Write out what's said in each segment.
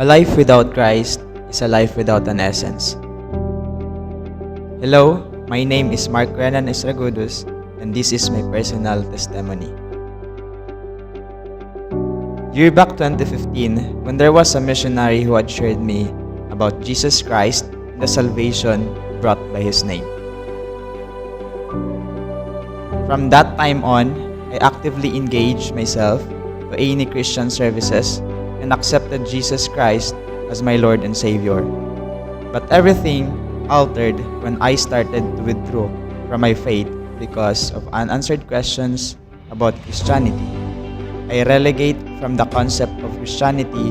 A life without Christ is a life without an essence. Hello, my name is Marc Renan, and this is my personal testimony. Year back 2015, when there was a missionary who had shared me about Jesus Christ and the salvation brought by His name. From that time on, I actively engaged myself to any Christian services and accepted Jesus Christ as my Lord and Savior. But everything altered when I started to withdraw from my faith because of unanswered questions about Christianity. I relegate from the concept of Christianity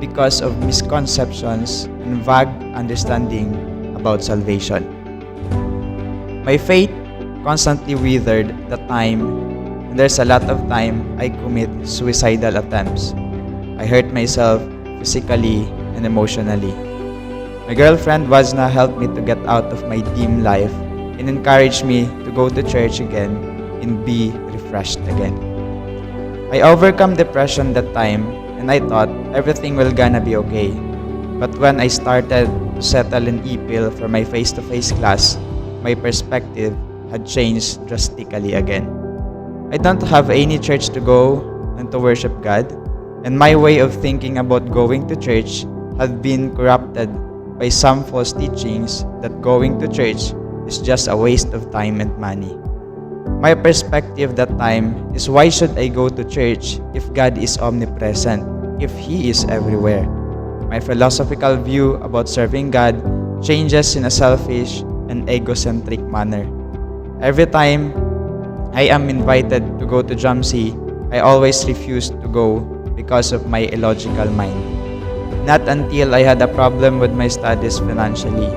because of misconceptions and vague understanding about salvation. My faith constantly withered the time, and there's a lot of time I commit suicidal attempts. I hurt myself physically and emotionally. My girlfriend Wazna helped me to get out of my dim life and encouraged me to go to church again and be refreshed again. I overcome depression that time and I thought everything will gonna be okay. But when I started to settle in EPIL for my face-to-face class, my perspective had changed drastically again. I don't have any church to go and to worship God, and my way of thinking about going to church had been corrupted by some false teachings that going to church is just a waste of time and money. My perspective that time is, why should I go to church if God is omnipresent, if He is everywhere? My philosophical view about serving God changes in a selfish and egocentric manner. Every time I am invited to go to Jamsi, I always refuse to go because of my illogical mind. Not until I had a problem with my studies financially,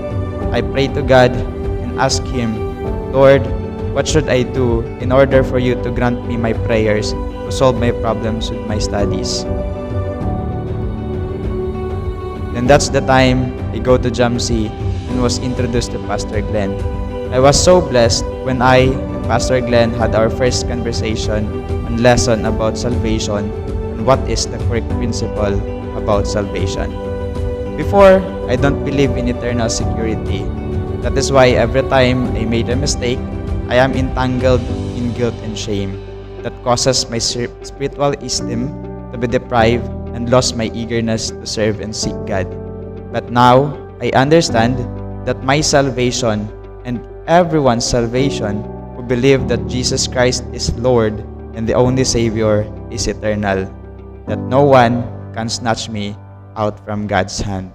I prayed to God and asked Him, Lord, what should I do in order for you to grant me my prayers to solve my problems with my studies? Then that's the time I go to Jamsi and was introduced to Pastor Glenn. I was so blessed when I and Pastor Glenn had our first conversation on lesson about salvation and what is the correct principle about salvation. Before, I don't believe in eternal security. That is why every time I made a mistake, I am entangled in guilt and shame that causes my spiritual esteem to be deprived and lost my eagerness to serve and seek God. But now, I understand that my salvation and everyone's salvation who believe that Jesus Christ is Lord and the only Savior is eternal, that no one can snatch me out from God's hand.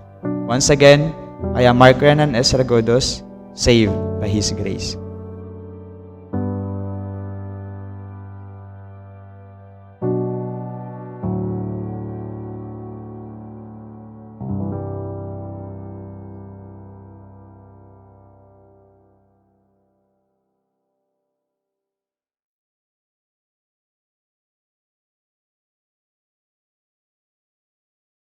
Once again, I am Marc Renan, saved by His grace.